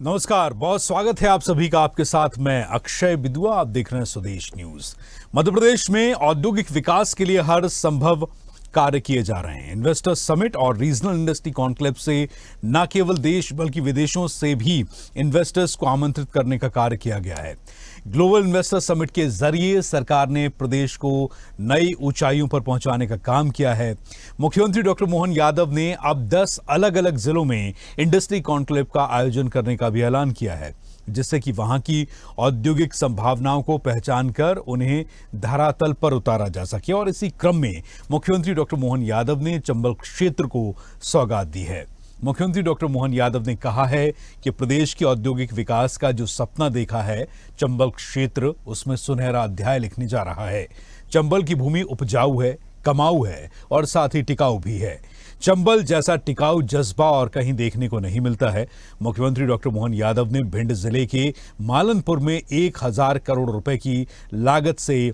नमस्कार, बहुत स्वागत है आप सभी का। आपके साथ मैं अक्षय बिदुआ। आप देख रहे हैं स्वदेश न्यूज। मध्य प्रदेश में औद्योगिक विकास के लिए हर संभव कार्य किए जा रहे हैं। इन्वेस्टर समिट और रीजनल इंडस्ट्री कॉन्क्लेव से न केवल देश बल्कि विदेशों से भी इन्वेस्टर्स को आमंत्रित करने का कार्य किया गया है। ग्लोबल इन्वेस्टर समिट के जरिए सरकार ने प्रदेश को नई ऊंचाइयों पर पहुंचाने का काम किया है। मुख्यमंत्री डॉक्टर मोहन यादव ने अब 10 अलग अलग जिलों में इंडस्ट्री कॉन्क्लेव का आयोजन करने का भी ऐलान किया है, जिससे कि वहां की औद्योगिक संभावनाओं को पहचान कर उन्हें धरातल पर उतारा जा सके। और इसी क्रम में मुख्यमंत्री डॉक्टर मोहन यादव ने चंबल क्षेत्र को सौगात दी है। मुख्यमंत्री डॉक्टर मोहन यादव ने कहा है कि प्रदेश के औद्योगिक विकास का जो सपना देखा है चंबल क्षेत्र, उसमें सुनहरा अध्याय लिखने जा रहा है। चंबल की भूमि उपजाऊ है, कमाऊ है और साथ ही टिकाऊ भी है। चंबल जैसा टिकाऊ जज्बा और कहीं देखने को नहीं मिलता है। मुख्यमंत्री डॉक्टर मोहन यादव ने भिंड जिले के मालनपुर में 1000 करोड़ रुपए की लागत से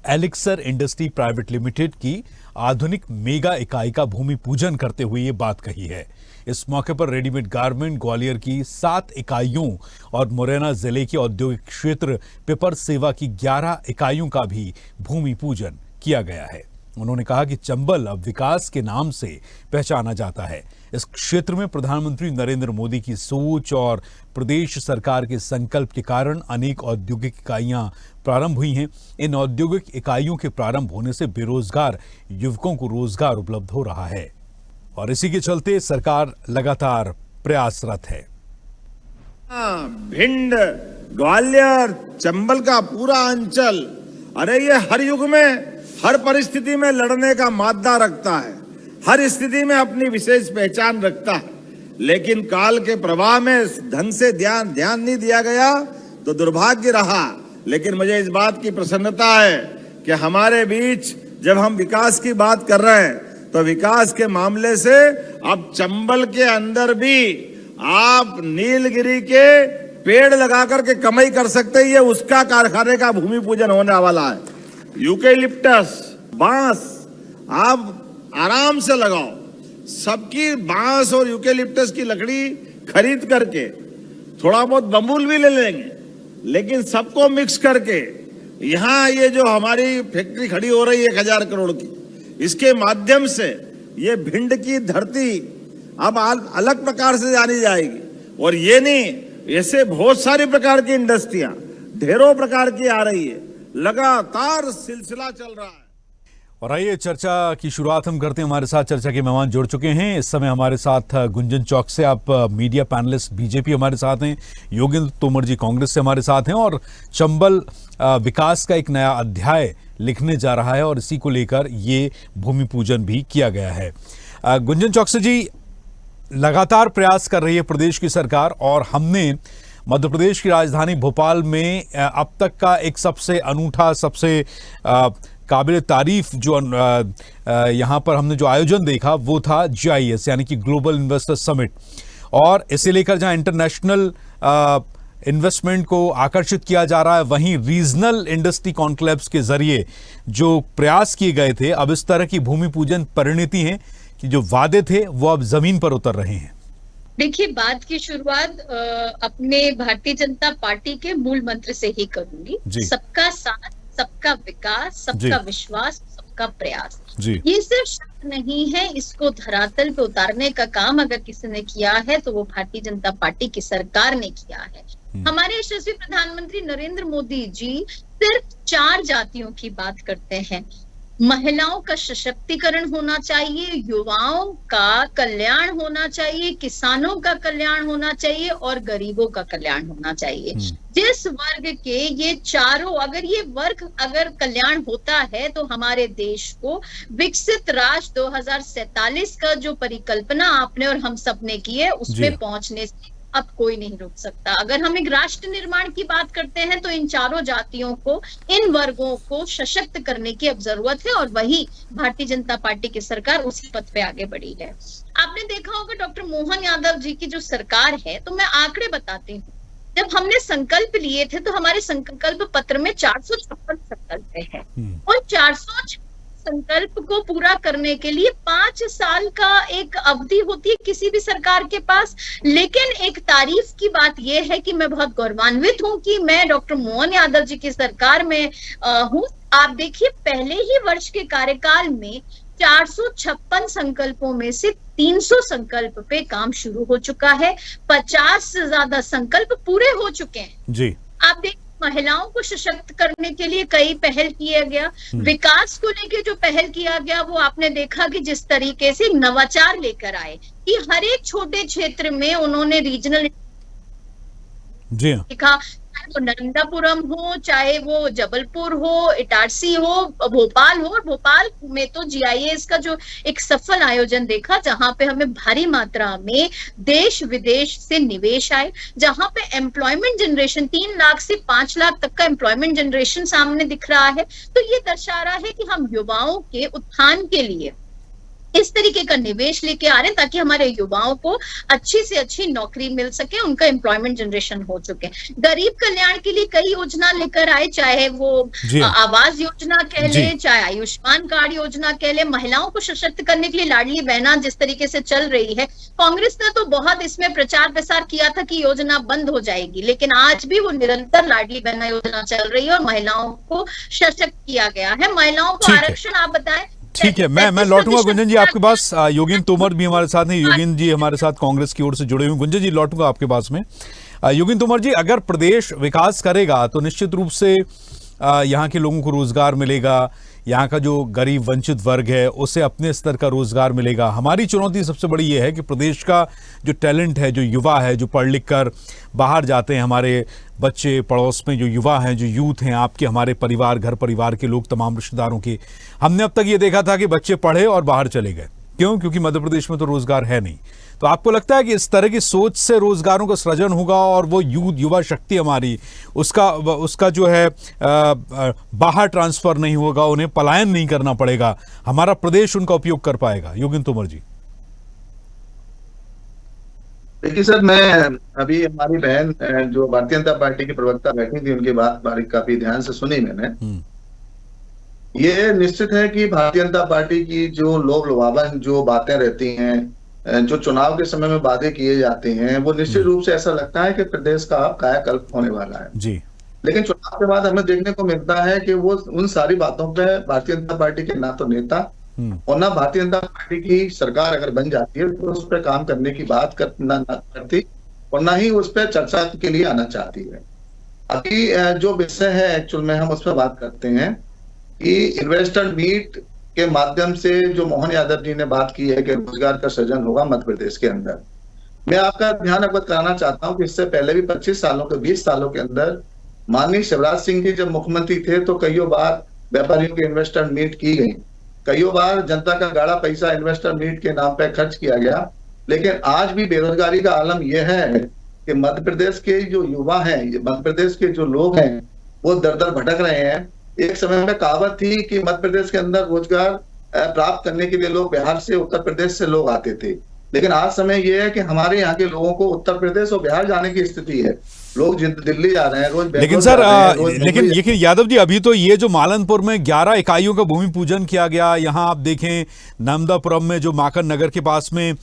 एलिक्सर इंडस्ट्री प्राइवेट लिमिटेड की आधुनिक मेगा इकाई का भूमि पूजन करते हुए ये बात कही है। इस मौके पर रेडीमेड गारमेंट ग्वालियर की 7 इकाइयों और मुरैना जिले के औद्योगिक क्षेत्र पेपर सेवा की 11 इकाइयों का भी भूमि पूजन किया गया है। उन्होंने कहा कि चंबल अब विकास के नाम से पहचाना जाता है। इस क्षेत्र में प्रधानमंत्री नरेंद्र मोदी की सोच और प्रदेश सरकार के संकल्प के कारण अनेक औद्योगिक इकाइयां प्रारंभ हुई हैं। इन औद्योगिक इकाइयों के प्रारंभ होने से बेरोजगार युवकों को रोजगार उपलब्ध हो रहा है और इसी के चलते सरकार लगातार प्रयासरत है। भिंड, ग्वालियर, चंबल का पूरा अंचल, अरे ये हर युग में हर परिस्थिति में लड़ने का मादा रखता है, हर स्थिति में अपनी विशेष पहचान रखता है। लेकिन काल के प्रवाह में ढंग से ध्यान नहीं दिया गया तो दुर्भाग्य रहा। लेकिन मुझे इस बात की प्रसन्नता है कि हमारे बीच जब हम विकास की बात कर रहे हैं तो विकास के मामले से अब चंबल के अंदर भी आप नीलगिरी के पेड़ लगा करके कमाई कर सकते हैं। ये उसका कारखाने का भूमि पूजन होने वाला है। यूकेलिप्टस, बांस आप आराम से लगाओ। सबकी बांस और यूकेलिप्टस की लकड़ी खरीद करके थोड़ा बहुत बम्बूल भी ले लेंगे, लेकिन सबको मिक्स करके यहाँ ये जो हमारी फैक्ट्री खड़ी हो रही है 1000 करोड़ की, इसके माध्यम से ये भिंड की धरती अब अलग प्रकार से जानी जाएगी। और ये नहीं, ऐसे बहुत सारी प्रकार की इंडस्ट्रियां ढेरों प्रकार की आ रही है, लगातार सिलसिला चल रहा है। और आइए चर्चा की शुरुआत हम करते हैं। हमारे साथ चर्चा के मेहमान जुड़ चुके हैं। इस समय हमारे साथ गुंजन चौक से आप मीडिया पैनलिस्ट बीजेपी हमारे साथ हैं, योगेंद्र तोमर जी कांग्रेस से हमारे साथ हैं और चंबल विकास का एक नया अध्याय लिखने जा रहा है और इसी को लेकर ये भूमि पूजन भी किया गया है। गुंजन चौक से जी, लगातार प्रयास कर रही है प्रदेश की सरकार और हमने मध्य प्रदेश की राजधानी भोपाल में अब तक का एक सबसे अनूठा, सबसे काबिल तारीफ जो यहाँ पर हमने जो आयोजन देखा वो था GIS यानी कि ग्लोबल इन्वेस्टर समिट। और इसे लेकर जहाँ इंटरनेशनल इन्वेस्टमेंट को आकर्षित किया जा रहा है, वहीं रीजनल इंडस्ट्री कॉन्क्लेव्स के जरिए जो प्रयास किए गए थे, अब इस तरह की भूमि पूजन परिणति है कि जो वादे थे वो अब जमीन पर उतर रहे हैं। देखिए, बात की शुरुआत अपने भारतीय जनता पार्टी के मूल मंत्र से ही करूंगी। सबका साथ, सबका विकास, सबका विश्वास, सबका प्रयास। ये सिर्फ शब्द नहीं है, इसको धरातल पे उतारने का काम अगर किसी ने किया है तो वो भारतीय जनता पार्टी की सरकार ने किया है। हमारे यशस्वी प्रधानमंत्री नरेंद्र मोदी जी सिर्फ 4 जातियों की बात करते हैं। महिलाओं का सशक्तिकरण होना चाहिए, युवाओं का कल्याण होना चाहिए, किसानों का कल्याण होना चाहिए और गरीबों का कल्याण होना चाहिए। जिस वर्ग के ये चारों, अगर ये वर्ग अगर कल्याण होता है तो हमारे देश को विकसित राष्ट्र 2047 का जो परिकल्पना आपने और हम सब ने की है उसमें पहुंचने से अब कोई नहीं रोक सकता। अगर हम एक राष्ट्र निर्माण की बात करते हैं तो इन चारों जातियों को, इन वर्गों को सशक्त करने की अब जरूरत है और वही भारतीय जनता पार्टी की सरकार उसी पथ पे आगे बढ़ी है। आपने देखा होगा डॉक्टर मोहन यादव जी की जो सरकार है, तो मैं आंकड़े बताती हूँ। जब हमने संकल्प लिए थे तो हमारे संकल्प पत्र में 456 संकल्प हैं। उन 456 संकल्प को पूरा करने के लिए 5 साल का एक अवधि होती है किसी भी सरकार के पास। लेकिन एक तारीफ की बात यह है कि मैं बहुत गौरवान्वित हूं कि मैं डॉक्टर मोहन यादव जी की सरकार में हूं। आप देखिए, पहले ही वर्ष के कार्यकाल में 456 संकल्पों में से 300 संकल्प पे काम शुरू हो चुका है। 50 से ज्यादा संकल्प पूरे हो चुके हैं जी। आप देखिए, महिलाओं को सशक्त करने के लिए कई पहल किया गया, विकास को लेके जो पहल किया गया वो आपने देखा कि जिस तरीके से नवाचार लेकर आए कि हर एक छोटे क्षेत्र में उन्होंने रीजनल जी लिखा, चाहे वो नंदापुरम हो, चाहे वो जबलपुर हो, इटारसी हो, भोपाल हो। और भोपाल में तो GIS का जो एक सफल आयोजन देखा, जहां पे हमें भारी मात्रा में देश विदेश से निवेश आए, जहां पे एम्प्लॉयमेंट जनरेशन 3 लाख से 5 लाख तक का एम्प्लॉयमेंट जनरेशन सामने दिख रहा है। तो ये दर्शा रहा है कि हम युवाओं के उत्थान के लिए इस तरीके का निवेश लेके आ रहे हैं ताकि हमारे युवाओं को अच्छी से अच्छी नौकरी मिल सके, उनका एम्प्लॉयमेंट जनरेशन हो चुके। गरीब कल्याण के लिए कई योजना लेकर आए, चाहे वो आवास योजना कह ले, चाहे आयुष्मान कार्ड योजना कह ले, महिलाओं को सशक्त करने के लिए लाडली बहना जिस तरीके से चल रही है। कांग्रेस ने तो बहुत इसमें प्रचार प्रसार किया था कि योजना बंद हो जाएगी, लेकिन आज भी वो निरंतर लाडली बहना योजना चल रही है और महिलाओं को सशक्त किया गया है। महिलाओं को आरक्षण आप बताएं। ठीक है, मैं लौटूंगा गुंजन जी आपके पास। योगेंद्र तोमर भी हमारे साथ हैं। योगेंद्र जी हमारे साथ कांग्रेस की ओर से जुड़े हुए। गुंजन जी लौटूंगा आपके पास में। योगेंद्र तोमर जी, अगर प्रदेश विकास करेगा तो निश्चित रूप से यहाँ के लोगों को रोजगार मिलेगा, यहाँ का जो गरीब वंचित वर्ग है उसे अपने स्तर का रोजगार मिलेगा। हमारी चुनौती सबसे बड़ी ये है कि प्रदेश का जो टैलेंट है, जो युवा है, जो पढ़ लिख कर बाहर जाते हैं, हमारे बच्चे पड़ोस में जो युवा हैं, जो यूथ हैं, आपके हमारे परिवार, घर परिवार के लोग, तमाम रिश्तेदारों के, हमने अब तक ये देखा था कि बच्चे पढ़े और बाहर चले गए। क्यों? क्योंकि मध्य प्रदेश में तो रोजगार है नहीं। तो आपको लगता है कि इस तरह की सोच से रोजगारों का सृजन होगा और वो युवा शक्ति हमारी उसका जो है बाहर ट्रांसफर नहीं होगा, उन्हें पलायन नहीं करना पड़ेगा, हमारा प्रदेश उनका उपयोग कर पाएगा? योगेंद्र तोमर जी। देखिए सर, मैं अभी हमारी बहन जो भारतीय जनता पार्टी की प्रवक्ता बैठी थी उनकी बात काफी ध्यान से सुनी मैंने। ये निश्चित है कि भारतीय जनता पार्टी की जो लोक लुभावन जो बातें रहती हैं, जो चुनाव के समय में वादे किए जाते हैं, वो निश्चित रूप से ऐसा लगता है कि प्रदेश का कायाकल्प होने वाला है जी। लेकिन चुनाव के बाद हमें देखने को मिलता है कि वो उन सारी बातों पे भारतीय जनता पार्टी के ना तो नेता और ना भारतीय जनता पार्टी की सरकार अगर बन जाती है तो उस पर काम करने की बात करती और ना ही उस पर चर्चा के लिए आना चाहती है। अभी जो विषय है एक्चुअल में हम उस पर बात करते हैं कि इन्वेस्टर मीट के माध्यम से जो मोहन यादव जी ने बात की है कि रोजगार का सृजन होगा मध्य प्रदेश के अंदर। मैं आपका ध्यान अवगत कराना चाहता हूं कि इससे पहले भी 20 सालों के अंदर माननीय शिवराज सिंह जी जब मुख्यमंत्री थे तो कई बार व्यापारियों के इन्वेस्टर मीट की गई, कई बार जनता का गाढ़ा पैसा इन्वेस्टर मीट के नाम पर खर्च किया गया। लेकिन आज भी बेरोजगारी का आलम यह है कि मध्य प्रदेश के जो युवा हैं, मध्य प्रदेश के जो लोग हैं, वो दर दर भटक रहे हैं। एक समय में कहावत थी कि मध्य प्रदेश के अंदर रोजगार प्राप्त करने के लिए लोग बिहार से, उत्तर प्रदेश से लोग आते थे, लेकिन आज समय यह है कि हमारे यहाँ के लोगों को उत्तर प्रदेश और बिहार जाने की स्थिति है। लोग दिल्ली जा रहे हैं रोज। लेकिन सर लेकिन यादव जी, अभी तो ये जो मालनपुर में 11 इकाइयों का भूमि पूजन किया गया, यहाँ आप देखें नर्मदापुरम में जो माकन नगर के पास में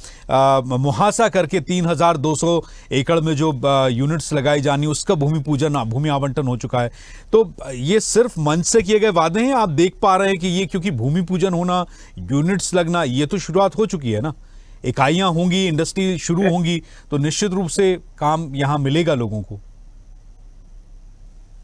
मुहासा करके 3200 एकड़ में जो यूनिट्स लगाई जानी, उसका भूमि पूजन, भूमि आवंटन हो चुका है। तो ये सिर्फ मंच से किए गए वादे हैं? आप देख पा रहे हैं कि ये क्योंकि भूमि पूजन होना, यूनिट्स लगना, ये तो शुरुआत हो चुकी है ना, इकाइयां होंगी, इंडस्ट्री शुरू होंगी, तो निश्चित रूप से काम यहां मिलेगा लोगों को।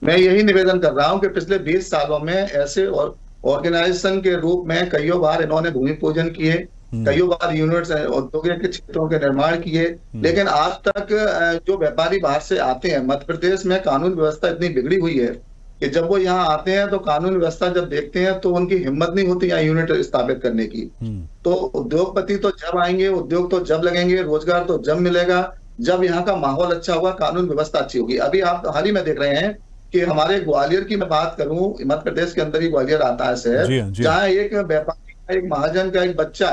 मैं यही निवेदन कर रहा हूं कि पिछले 20 सालों में ऐसे ऑर्गेनाइजेशन के रूप में कई बार इन्होंने भूमि पूजन किए, कई बार यूनिट्स औद्योगिक क्षेत्रों के निर्माण किए, लेकिन आज तक जो व्यापारी बाहर से आते हैं, मध्य प्रदेश में कानून व्यवस्था इतनी बिगड़ी हुई है कि जब वो यहाँ आते हैं तो कानून व्यवस्था जब देखते हैं तो उनकी हिम्मत नहीं होती यहाँ यूनिट स्थापित करने की। तो उद्योगपति तो जब आएंगे, उद्योग तो जब लगेंगे, रोजगार तो जब मिलेगा जब यहाँ का माहौल अच्छा होगा, कानून व्यवस्था अच्छी होगी। अभी आप हाल ही में देख रहे हैं कि हमारे ग्वालियर की मैं बात करूं, मध्य प्रदेश के अंदर ही ग्वालियर आता है शहर, जहाँ एक व्यापारी का, एक महाजन का एक बच्चा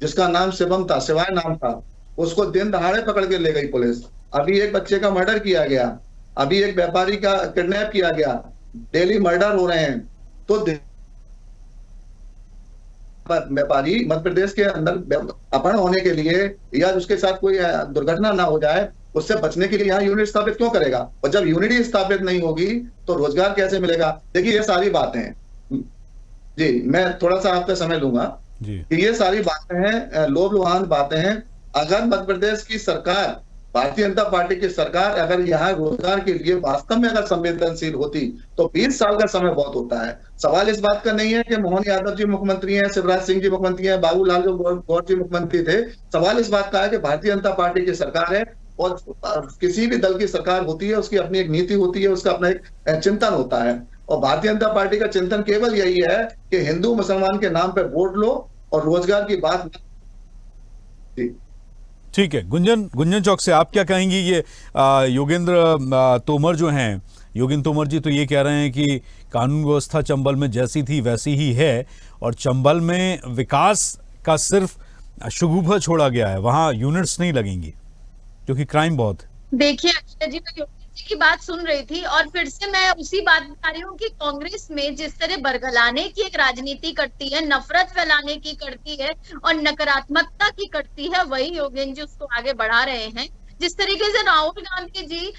जिसका नाम शिवम था, शिवाय नाम था, उसको दिन दहाड़े पकड़ के ले गई पुलिस। अभी एक बच्चे का मर्डर किया गया, अभी एक व्यापारी का किडनैप किया गया, डेली मर्डर हो रहे हैं। तो व्यापारी मध्य प्रदेश के अंदर अपहरण होने के लिए या उसके साथ कोई दुर्घटना ना हो जाए, उससे बचने के लिए यहाँ यूनिट स्थापित क्यों करेगा? और जब यूनिट ही स्थापित नहीं होगी तो रोजगार कैसे मिलेगा? देखिए ये सारी बातें हैं जी, मैं थोड़ा सा आपका समय लूंगा कि ये सारी बातें हैं, लोभ लुभान बातें हैं। अगर मध्य प्रदेश की सरकार, भारतीय जनता पार्टी की सरकार अगर यहाँ रोजगार के लिए वास्तव में अगर संवेदनशील होती तो 20 साल का समय बहुत होता है। सवाल इस बात का नहीं है कि मोहन यादव जी मुख्यमंत्री हैं, शिवराज सिंह जी मुख्यमंत्री हैं, बाबूलाल गौर जी मुख्यमंत्री थे। सवाल इस बात का है कि भारतीय जनता पार्टी की सरकार है और किसी भी दल की सरकार होती है उसकी अपनी एक नीति होती है, उसका अपना एक चिंतन होता है। और भारतीय जनता पार्टी का चिंतन केवल यही है कि हिंदू मुसलमान के नाम पर वोट लो और रोजगार की बात। ठीक है, गुंजन चौक से आप क्या कहेंगी? ये योगेंद्र तोमर जो हैं, योगेंद्र तोमर जी तो ये कह रहे हैं कि कानून व्यवस्था चंबल में जैसी थी वैसी ही है और चंबल में विकास का सिर्फ शुगुफा छोड़ा गया है, वहां यूनिट्स नहीं लगेंगी क्योंकि क्राइम बहुत है। देखिए अक्षय जी, मैं की बात सुन रही थी और फिर से मैं उसी बात बता रही हूँ कि कांग्रेस में जिस तरह बरगलाने की एक राजनीति करती है, नफरत फैलाने की करती है और नकारात्मकता की करती है, वही योगेंद्र जी उसको आगे बढ़ा रहे हैं। जिस तरीके से राहुल गांधी जी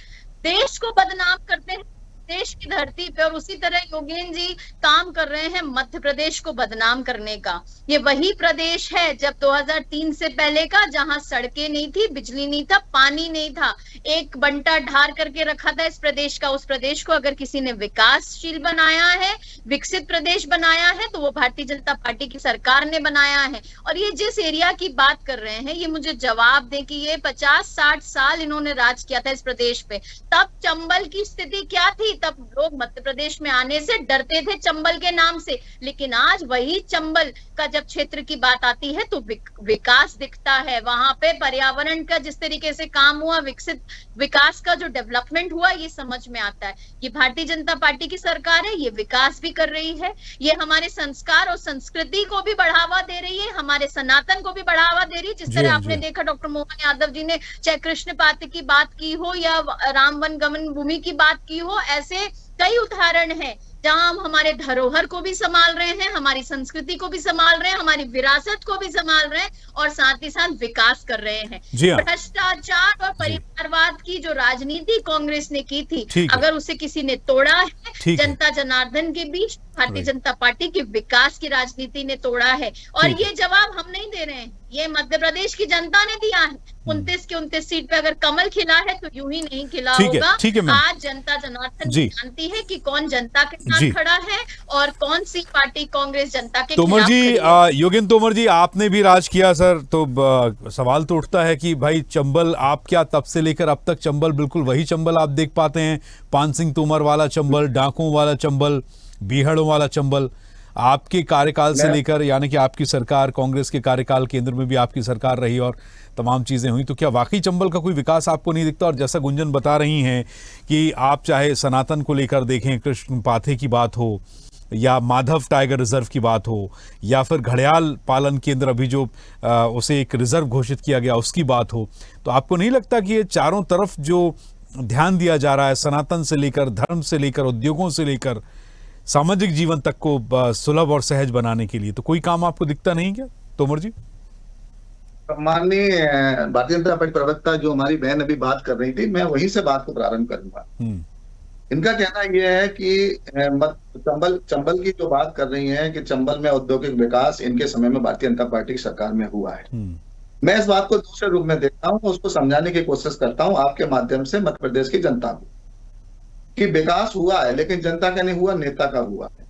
देश को बदनाम करते हैं देश की धरती पे, और उसी तरह योगेंद्र जी काम कर रहे हैं मध्य प्रदेश को बदनाम करने का। ये वही प्रदेश है जब 2003 से पहले का, जहां सड़कें नहीं थी, बिजली नहीं था, पानी नहीं था, एक बंटा ढार करके रखा था इस प्रदेश का। उस प्रदेश को अगर किसी ने विकासशील बनाया है, विकसित प्रदेश बनाया है, तो वो भारतीय जनता पार्टी की सरकार ने बनाया है। और ये जिस एरिया की बात कर रहे हैं, ये मुझे जवाब दें कि ये 50-60 साल इन्होंने राज किया था इस प्रदेश पे। तब चंबल की स्थिति क्या थी? तब लोग मध्य प्रदेश में आने से डरते थे चंबल के नाम से। लेकिन आज वही चंबल का जब क्षेत्र की बात आती है तो विकास दिखता है। वहां पे पर्यावरण का जिस तरीके से काम हुआ, विकसित विकास का जो डेवलपमेंट हुआ, ये समझ में आता है। ये भारतीय जनता पार्टी की सरकार है, ये विकास भी कर रही है, ये हमारे संस्कार और संस्कृति को भी बढ़ावा दे रही है, हमारे सनातन को भी बढ़ावा दे रही है। जिस तरह आपने देखा डॉक्टर मोहन यादव जी ने चाहे कृष्ण पात्र की बात की हो या राम वन गमन भूमि की बात की हो, ऐसे कई उदाहरण हैं जहां हम हमारे धरोहर को भी संभाल रहे हैं, हमारी संस्कृति को भी संभाल रहे हैं, हमारी विरासत को भी संभाल रहे हैं और साथ ही साथ विकास कर रहे हैं। भ्रष्टाचार और परिवारवाद की जो राजनीति कांग्रेस ने की थी, अगर उसे किसी ने तोड़ा है, जनता जनार्दन के बीच भारतीय जनता पार्टी की विकास की राजनीति ने तोड़ा है। और ये जवाब हम नहीं दे रहे हैं, ये मध्य प्रदेश की जनता ने दिया है। 29 की 29 सीट पे अगर कमल खिला है तो यूं ही नहीं खिला होगा। आज जनता जनार्दन जानती है कि कौन जनता के साथ खड़ा है और कौन सी पार्टी कांग्रेस जनता के तोमर जी, योगेंद्र तोमर जी, आपने भी राज किया सर, तो सवाल तो उठता है कि भाई चंबल, आप क्या तब से लेकर अब तक चंबल बिल्कुल वही चंबल आप देख पाते हैं? पान सिंह तोमर वाला चंबल, डाकुओं वाला चंबल, बीहड़ों वाला चंबल, आपके कार्यकाल से लेकर, यानी कि आपकी सरकार, कांग्रेस के कार्यकाल, केंद्र में भी आपकी सरकार रही और तमाम चीज़ें हुई, तो क्या वाकई चंबल का कोई विकास आपको नहीं दिखता? और जैसा गुंजन बता रही हैं कि आप चाहे सनातन को लेकर देखें, कृष्ण पाथे की बात हो या माधव टाइगर रिजर्व की बात हो या फिर घड़ियाल पालन केंद्र अभी जो उसे एक रिजर्व घोषित किया गया उसकी बात हो, तो आपको नहीं लगता कि ये चारों तरफ जो ध्यान दिया जा रहा है, सनातन से लेकर, धर्म से लेकर, उद्योगों से लेकर, सामाजिक जीवन तक को सुलभ और सहज बनाने के लिए, तो कोई काम आपको दिखता नहीं क्या तोमर जी? माननीय भारतीय जनता पार्टी प्रवक्ता जो हमारी बहन अभी बात कर रही थी, मैं वहीं से बात को प्रारंभ करूंगा। इनका कहना यह है कि चंबल की जो बात कर रही है कि चंबल में औद्योगिक विकास इनके समय में भारतीय जनता पार्टी की सरकार में हुआ है। मैं इस बात को दूसरे रूप में देखता हूं, उसको समझाने की कोशिश करता हूं आपके माध्यम से मध्य प्रदेश की जनता को, कि विकास हुआ है लेकिन जनता का नहीं हुआ, नेता का हुआ है।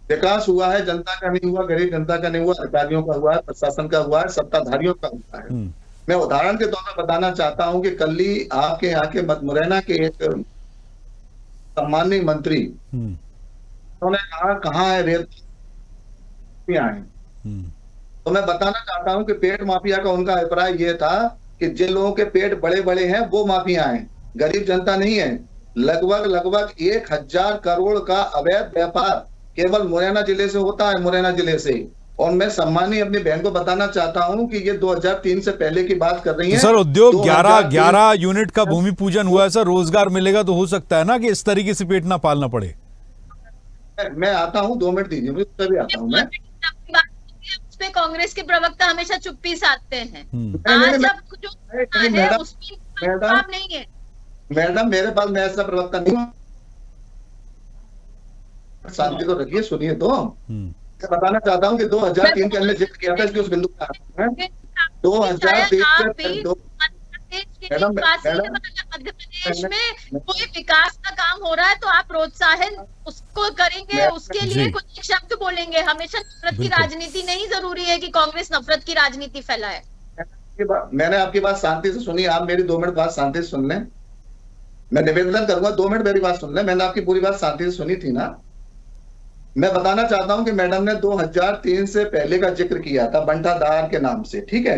विकास हुआ है, जनता का नहीं हुआ, गरीब जनता का नहीं हुआ, अधिकारियों का हुआ है, प्रशासन का हुआ है, सत्ताधारियों का हुआ है। मैं उदाहरण के तौर पर बताना चाहता हूं कि कल ही आपके यहाँ के मुरैना के एक सम्माननीय मंत्री, उन्होंने कहा कहाँ है रेत माफिया है। तो मैं बताना चाहता हूं कि पेट माफिया का उनका अभिप्राय ये था कि जिन लोगों के पेट बड़े बड़े हैं वो माफिया हैं, गरीब जनता नहीं है। लगभग 1000 करोड़ का अवैध व्यापार केवल मुरैना जिले से होता है, मुरैना जिले से। और मैं सम्मानीय अपनी बहन को बताना चाहता हूं कि ये 2003 से पहले की बात कर रही है। सर, उद्योग 11 यूनिट का भूमि पूजन हुआ है सर, रोजगार मिलेगा तो हो सकता है ना कि इस तरीके से पेट ना पालना पड़े। मैं आता हूं, 2 मिनट दीजिए मुझे, तभी आता हूं मैं। पे कांग्रेस के प्रवक्ता हमेशा चुप्पी साधते हैं। नहीं, आज नहीं, अब जो है उसमें जवाब नहीं है। मैडम मेरे पास मैं ऐसा प्रवक्ता नहीं हूँ, शांति तो रखिए, सुनिए तो। मैं बताना चाहता हूँ कि 2003 के अंदर जिक्र किया था कि उस बिंदु का 2003 से मैडम मध्य प्रदेश में कोई विकास का काम हो रहा है तो आप प्रोत्साहन उसको करेंगे, उसके लिए कुछ एक शब्द बोलेंगे। हमेशा नफरत की राजनीति नहीं जरूरी है कि कांग्रेस नफरत की राजनीति फैलाए। मैंने आपकी बात शांति से सुनी, आप मेरी 2 मिनट बात शांति से सुन लें। मैं निवेदन करूंगा 2 मिनट मेरी बात सुन लें। मैंने आपकी पूरी बात शांति से सुनी थी ना। मैं बताना चाहता हूं कि मैडम ने 2003 से पहले का जिक्र किया था बंटाधार के नाम से, ठीक है।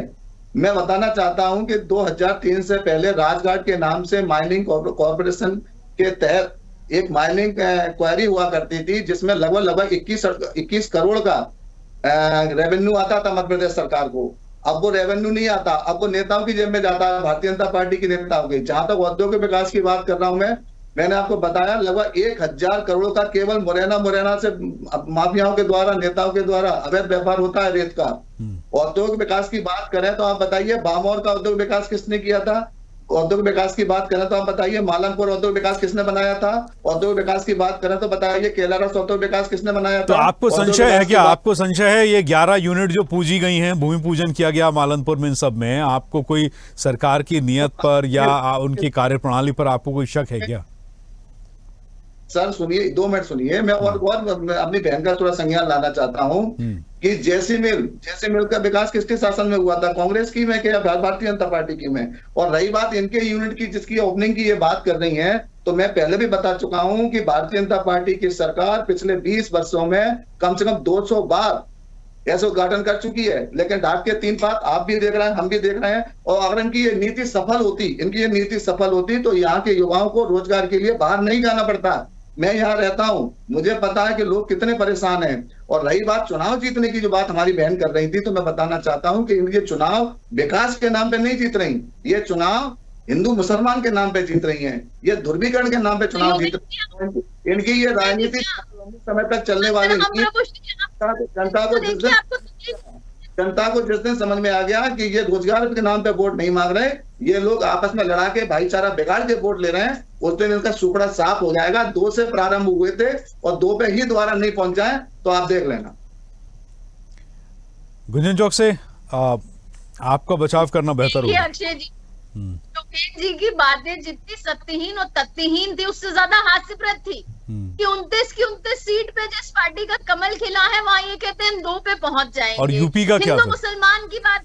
मैं बताना चाहता हूं कि 2003 से पहले राजघाट के नाम से माइनिंग कॉर्पोरेशन के तहत एक माइनिंग क्वेरी हुआ करती थी, जिसमें लगभग 21 करोड़ का रेवेन्यू आता था मध्य प्रदेश सरकार को। अब वो रेवेन्यू नहीं आता, अब वो नेताओं की जेब में जाता है, भारतीय जनता पार्टी के नेताओं की। जहां तक औद्योगिक विकास की बात कर रहा हूं मैंने आपको बताया लगभग 1000 करोड़ का केवल मुरैना से माफियाओं के द्वारा, नेताओं के द्वारा अवैध व्यापार होता है रेत का। औद्योगिक विकास की बात करें तो आप बताइए बामौर का औद्योगिक विकास किसने किया था? औद्योगिक विकास की बात करें तो आप बताइए मालनपुर औद्योगिक विकास किसने बनाया था? औद्योगिक विकास की बात करें तो बताइए केलारस औद्योगिक विकास किसने बनाया था? तो आपको संशय है क्या? आपको संशय है ये 11 यूनिट जो पूजी गई हैं, भूमि पूजन किया गया मालनपुर में, इन सब में आपको कोई सरकार की नियत पर या उनकी कार्यप्रणाली पर आपको कोई शक है क्या? सर सुनिए, 2 मिनट सुनिए। मैं और अपनी बहन का थोड़ा संज्ञान लाना चाहता हूँ कि जैसी मिल का विकास किसके शासन में हुआ था? कांग्रेस की में क्या भारतीय जनता पार्टी की में? और रही बात इनके यूनिट की जिसकी ओपनिंग की ये बात कर रही हैं, तो मैं पहले भी बता चुका हूं कि भारतीय जनता पार्टी की सरकार पिछले 20 वर्षों में कम से कम 200 बार ऐसे उद्घाटन कर चुकी है। लेकिन डाक के 3 बात आप भी देख रहे हैं, हम भी देख रहे हैं। और अगर इनकी ये नीति सफल होती तो यहाँ के युवाओं को रोजगार के लिए बाहर नहीं जाना पड़ता। मैं यहाँ रहता हूँ, मुझे पता है कि लोग कितने परेशान हैं। और रही बात चुनाव जीतने की जो बात हमारी बहन कर रही थी, तो मैं बताना चाहता हूँ कि इनके चुनाव विकास के नाम पे नहीं जीत रही, ये चुनाव हिंदू मुसलमान के नाम पे जीत रही हैं, ये ध्रुवीकरण के नाम पे चुनाव जीत रही हैं। इनकी ये राजनीति समय तक चलने वाली जनता को जिस दिन समझ में आ गया कि ये रोजगार के नाम पे वोट नहीं मांग रहे, ये लोग आपस में लड़ा के भाईचारा बिगाड़ के वोट ले रहे हैं, उस दिन इनका सुपड़ा साफ हो जाएगा। 2 से प्रारंभ हुए थे और 2 पे ही दोबारा नहीं पहुंच जाए तो आप देख लेना। गुंजन चौक से आपका बचाव करना बेहतर होगा। अक्षय जी, लोकेश जी की बातें जितनी सत्यहीन और तथ्यहीन थी उससे ज्यादा हास्यप्रद थी कि 29 की 29 सीट पे जिस पार्टी का कमल खिला है वहां ये कहते हैं 2 पे पहुंच जाएंगे। और यूपी का क्या? हिंदू मुसलमान की बात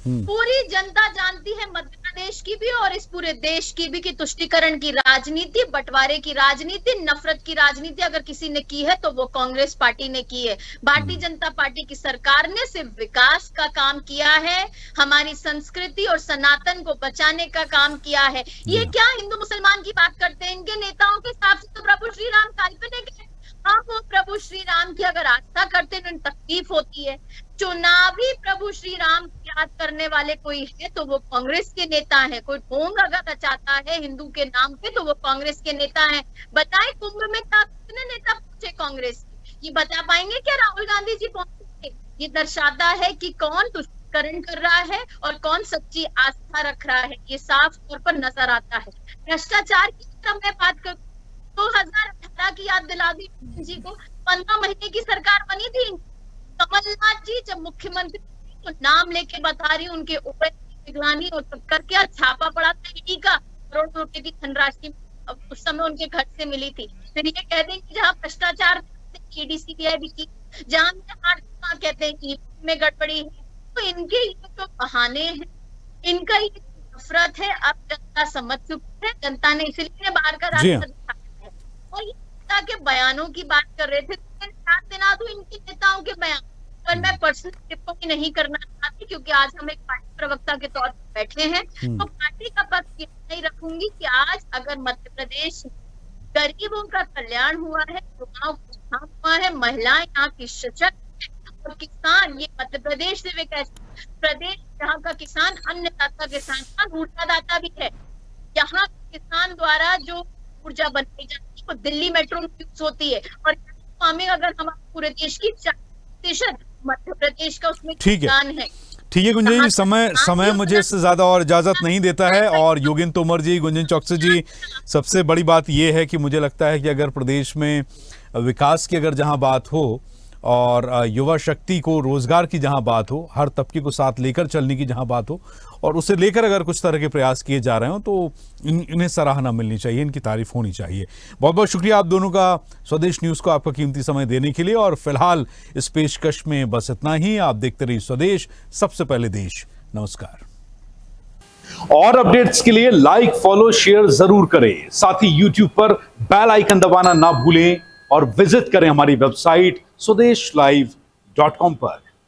पूरी जनता जानती है, मध्य प्रदेश की भी और इस पूरे देश की भी, कि तुष्टीकरण की राजनीति, बंटवारे की राजनीति, नफरत की राजनीति अगर किसी ने की है तो वो कांग्रेस पार्टी ने की है। भारतीय जनता पार्टी की सरकार ने सिर्फ विकास का काम किया है, हमारी संस्कृति और सनातन को बचाने का काम किया है। ये क्या हिंदू मुसलमान की बात करते हैं? इनके नेताओं के हिसाब से तो प्रभु श्री राम काल्पनिक है। हाँ, वो प्रभु श्री राम की अगर आस्था करते हैं तो तकलीफ होती है। चुनावी प्रभु श्री राम की याद करने वाले कोई है तो वो कांग्रेस के नेता है। कोई ढोंग अगर रचाता है हिंदू के नाम पे तो वो कांग्रेस के नेता है। बताएं कुंभ में कितने नेता पहुंचे कांग्रेस के? ये बता पाएंगे क्या राहुल गांधी जी पहुंचे? ये दर्शाता है कि कौन तुष्टीकरण कर रहा है और कौन सच्ची आस्था रख रहा है, ये साफ तौर पर नजर आता है। भ्रष्टाचार की तरफ मैं बात करूं, 2018 की याद दिला दी जी को। 15 महीने की सरकार बनी थी। कमलनाथ जी जब मुख्यमंत्री तो नाम लेके बता रही उनके ऊपर निगरानी और करके छापा पड़ा था ईडी का, करोड़ रुपए की धनराशि उस समय उनके घर से मिली थी। फिर ये कहते हैं कि जहाँ भ्रष्टाचार ईडी सीबीआई भी की, जहाँ कहते हैं कि में गड़बड़ी है। तो इनके ये जो बहाने हैं, इनका ये नफरत है, अब जनता समझ चुकी है। जनता ने इसलिए बाहर का रास्ता दिखाया है। और ये नेता के बयानों की बात कर रहे थे, साथ देना तो इनके नेताओं के बयान पर मैं पर्सनल टिप्पणी नहीं करना चाहती, क्योंकि आज हम एक पार्टी प्रवक्ता के तौर पर बैठे हैं। तो पार्टी का पक्ष नहीं रखूंगी कि आज अगर मध्य प्रदेश गरीबों का कल्याण हुआ है, युवाओं हुआ है, महिलाएं यहाँ की सशक्त और किसान, ये मध्य प्रदेश से एक ऐसा प्रदेश जहाँ का किसान अन्नदाता के साथ साथ ऊर्जादाता भी है। यहाँ किसान द्वारा जो ऊर्जा बनाई जाती है वो दिल्ली मेट्रो में यूज होती है। और फार्मिंग अगर हमारे पूरे देश की 40% मध्य प्रदेश का उसमें ठीक है। योगदान है। ठीक है गुंजन जी, समय मुझे इससे ज्यादा और इजाजत नहीं देता है। और योगेंद्र तोमर जी, गुंजन चौकसी जी, सबसे बड़ी बात यह है कि मुझे लगता है कि अगर प्रदेश में विकास की अगर जहां बात हो और युवा शक्ति को रोजगार की जहां बात हो, हर तबके को साथ लेकर चलने की जहां बात हो और उसे लेकर अगर कुछ तरह के प्रयास किए जा रहे हो तो इन्हें सराहना मिलनी चाहिए, इनकी तारीफ होनी चाहिए। बहुत बहुत शुक्रिया आप दोनों का स्वदेश न्यूज को आपका कीमती समय देने के लिए। और फिलहाल इस पेशकश में बस इतना ही। आप देखते रहिए स्वदेश, सबसे पहले देश। नमस्कार। और अपडेट्स के लिए लाइक, फॉलो, शेयर जरूर करें। साथ ही यूट्यूब पर बेल आइकन दबाना ना भूलें और विजिट करें हमारी वेबसाइट swedeshlive.com पर।